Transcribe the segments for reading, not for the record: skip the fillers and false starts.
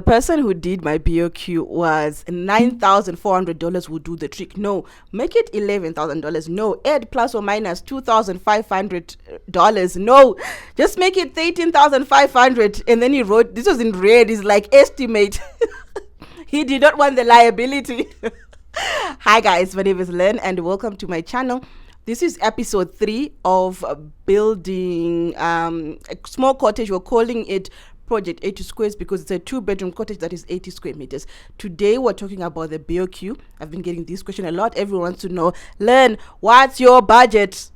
The person who did my BOQ was $9,400 will do the trick. No, make it $11,000. No, add plus or minus $2,500. No, just make it $13,500. And then he wrote, this was in red, he's like, estimate. He did not want the liability. Hi guys, my name is Len and welcome to my channel. This is episode 3 of building a small cottage. We're calling it Project 80 Squares because it's a 2-bedroom cottage that is 80 square meters. Today we're talking about the BOQ. I've been getting this question a lot. Everyone wants to know, Len, what's your budget?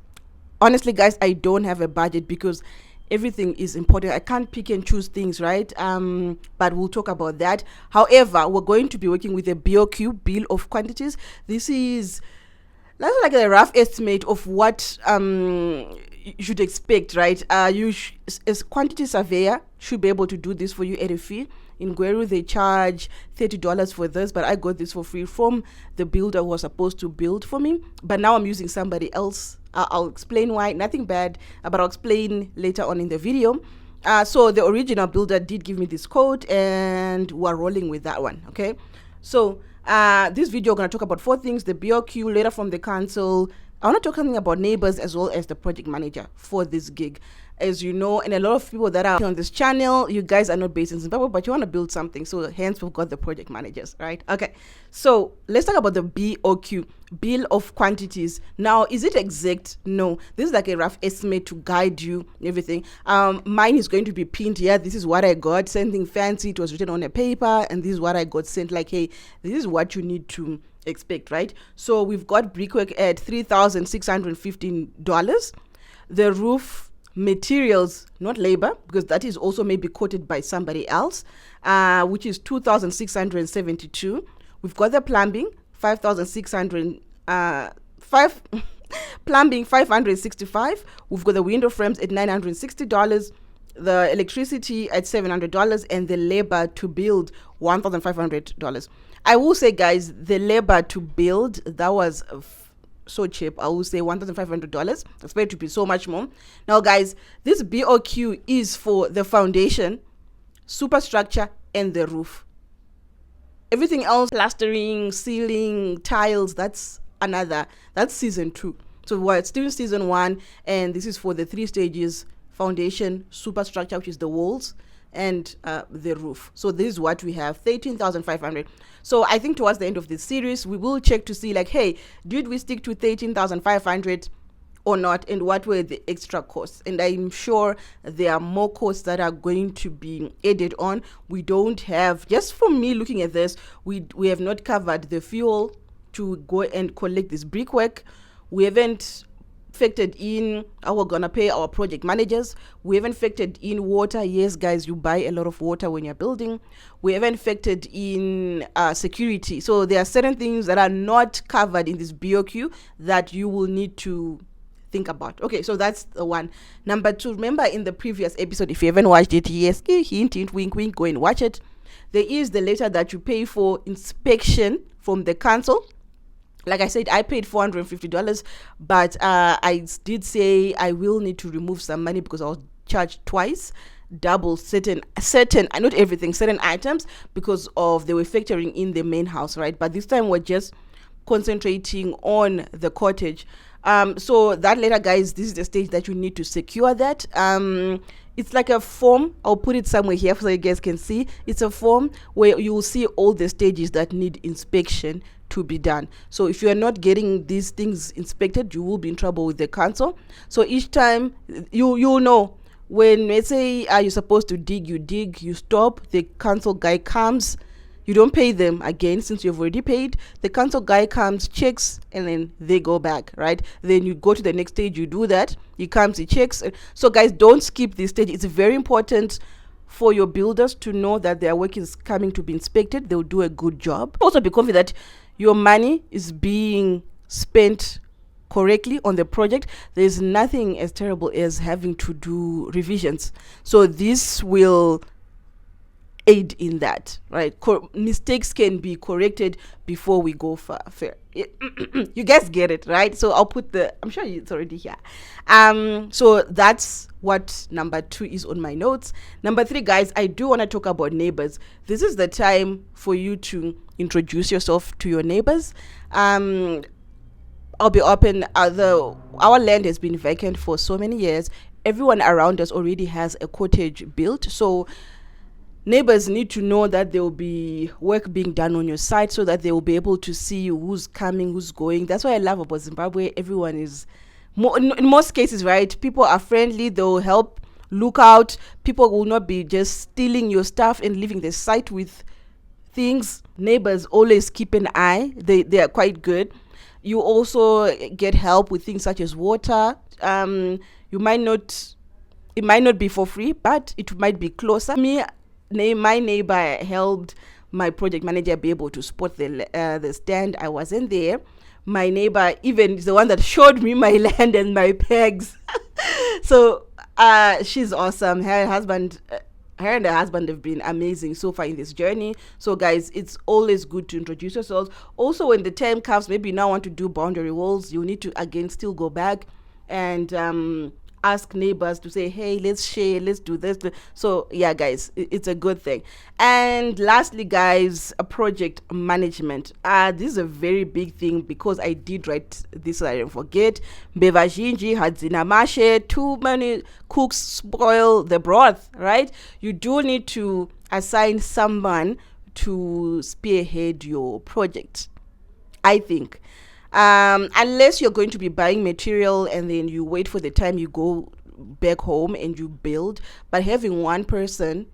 Honestly guys, I don't have a budget because everything is important. I can't pick and choose things, right? But we'll talk about that. However, we're going to be working with a BOQ, bill of quantities. This is that's like a rough estimate of what you should expect, right? As quantity surveyor should be able to do this for you at a fee. In Gweru, they charge $30 for this, but I got this for free from the builder who was supposed to build for me. But now I'm using somebody else. I'll explain why. Nothing bad, but I'll explain later on in the video. So the original builder did give me this code, and we're rolling with that one. Okay, so this video we're going to talk about 4 things: the BOQ, letter from the council. I want to talk something about neighbors as well as the project manager for this gig. As you know, and a lot of people that are on this channel, you guys are not based in Zimbabwe, but you want to build something, so hence we've got the project managers, right? Okay, so let's talk about the BOQ, bill of quantities. Now, is it exact? No, this is like a rough estimate to guide you everything. Mine is going to be pinned here. This is what I got, something fancy. It was written on a paper, and this is what I got sent, like, hey, this is what you need to expect, right? So we've got brickwork at $3,615. The roof materials, not labor, because that is also maybe quoted by somebody else, which is $2,672. We've got the plumbing, plumbing $565. We've got the window frames at $960, the electricity at $700, and the labor to build $1,500. I will say, guys, the labor to build, that was so cheap. I will say $1,500. Expect it to be so much more. Now guys, this BOQ is for the foundation, superstructure, and the roof. Everything else, plastering, ceiling, tiles, that's season 2. So we're still in season 1, and this is for the 3 stages: foundation, superstructure, which is the walls, and the roof. So this is what we have, $13,500. So I think towards the end of this series, we will check to see, like, hey, did we stick to $13,500 or not, and what were the extra costs? And I'm sure there are more costs that are going to be added on. We don't have, just for me looking at this, we have not covered the fuel to go and collect this brickwork. We haven't factored in how we're gonna pay our project managers. We haven't factored in water. Yes guys, you buy a lot of water when you're building. We haven't factored in security. So there are certain things that are not covered in this BOQ that you will need to think about. Okay, so that's the one. Number 2, remember in the previous episode, if you haven't watched it, yes, hint hint, wink wink, go and watch it. There is the letter that you pay for inspection from the council. Like I said, I paid $450, but I did say I will need to remove some money because I was charged twice, double certain, not everything, certain items, because of they were factoring in the main house, right? But this time we're just concentrating on the cottage. So that later, guys, this is the stage that you need to secure that. It's like a form. I'll put it somewhere here so you guys can see. It's a form where you will see all the stages that need inspection to be done. So if you are not getting these things inspected, you will be in trouble with the council. So each time you'll know when, let's say, you're supposed to dig, you stop, the council guy comes. You don't pay them again since you've already paid. The council guy comes, checks, and then they go back, right? Then you go to the next stage, you do that. He comes, he checks. So guys, don't skip this stage. It's very important for your builders to know that their work is coming to be inspected. They'll do a good job. Also be confident that your money is being spent correctly on the project. There's nothing as terrible as having to do revisions. So this will aid in that, right? Mistakes can be corrected before we go fair. You guys get it, right? So I'll put I'm sure it's already here. So that's what number 2 is on my notes. Number 3, guys, I do want to talk about neighbors. This is the time for you to introduce yourself to your neighbors. I'll be open. Our land has been vacant for so many years. Everyone around us already has a cottage built, so neighbors need to know that there will be work being done on your site, so that they will be able to see who's coming, who's going. That's what I love about Zimbabwe. Everyone is, in most cases, right? People are friendly. They'll help look out. People will not be just stealing your stuff and leaving the site with things. Neighbors always keep an eye. They are quite good. You also get help with things such as water. It might not be for free, but it might be closer. My neighbor helped my project manager be able to spot the stand. I wasn't there. My neighbor even is the one that showed me my land and my pegs. So she's awesome. Her and her husband have been amazing so far in this journey. So guys, it's always good to introduce yourselves. Also, when the time comes, maybe you now want to do boundary walls, you need to again still go back and ask neighbors to say, hey, let's share, let's do this. So yeah, guys, it's a good thing. And lastly, guys, a project management. This is a very big thing, because I did write this so I didn't forget. Bevajinji hadzina mashe, too many cooks spoil the broth, right? You do need to assign someone to spearhead your project, I think. Unless you're going to be buying material and then you wait for the time you go back home and you build. But having one person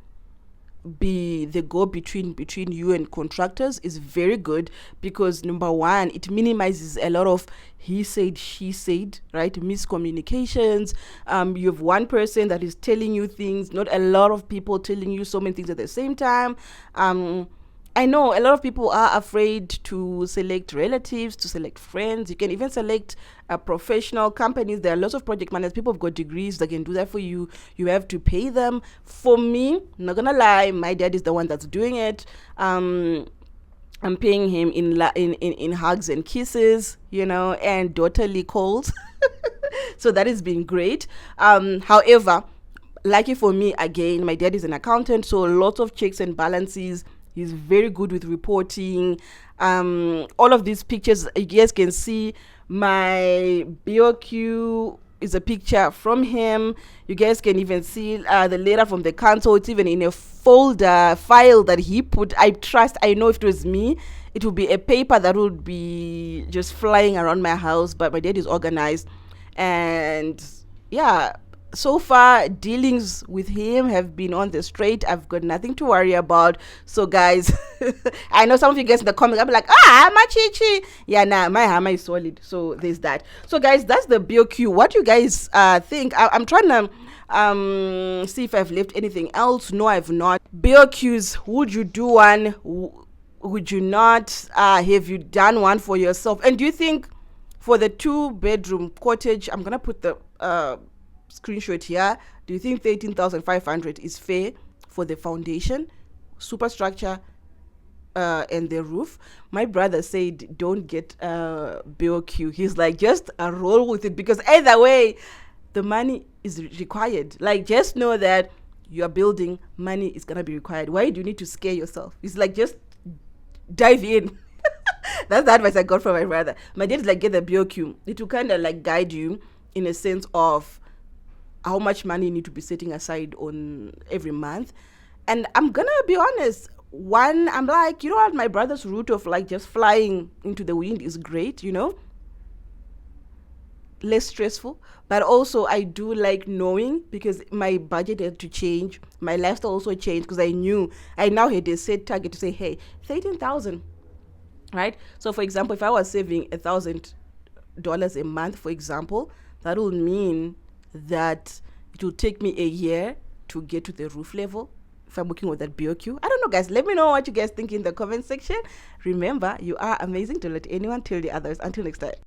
be the go between you and contractors is very good, because number one, it minimizes a lot of he said, she said, right? Miscommunications. You have one person that is telling you things, not a lot of people telling you so many things at the same time. I know a lot of people are afraid to select relatives, to select friends. You can even select professional companies. There are lots of project managers. People have got degrees that can do that for you. You have to pay them. For me, not gonna lie, my dad is the one that's doing it. I'm paying him in hugs and kisses, and daughterly calls. So that has been great. However, lucky for me, again, my dad is an accountant, so lots of checks and balances. He's very good with reporting. All of these pictures, you guys can see my BOQ is a picture from him. You guys can even see the letter from the council. It's even in a folder file that he put. I know if it was me, it would be a paper that would be just flying around my house, but my dad is organized. And yeah, so far dealings with him have been on the straight. I've got nothing to worry about. So guys, I know some of you guys in the comments, I'll be like, my chichi. Yeah, nah, my hammer is solid. So there's that. So guys, that's the BOQ. What do you guys think? I'm trying to see if I've left anything else. No, I've not. BOQs, would you do one? Would you not? Have you done one for yourself? And do you think for the 2-bedroom cottage, I'm gonna put the screenshot here, do you think 13,500 is fair for the foundation, superstructure, and the roof? My brother said don't get BOQ. He's like, just roll with it, because either way the money is required. Like, just know that you are building, money is gonna be required. Why do you need to scare yourself? It's like, just dive in. That's the advice I got from my brother. My dad is like, get the BOQ. It will kind of like guide you in a sense of how much money you need to be setting aside on every month. And I'm gonna be honest, I'm like, what, my brother's route of like just flying into the wind is great, less stressful. But also I do like knowing, because my budget had to change, my lifestyle also changed, because I now had a set target to say, hey, 13,000, right? So for example, if I was saving $1,000 a month, for example, that will mean that it will take me a year to get to the roof level if I'm working with that BOQ. I don't know, guys. Let me know what you guys think in the comment section. Remember, you are amazing. Don't let anyone tell the others. Until next time.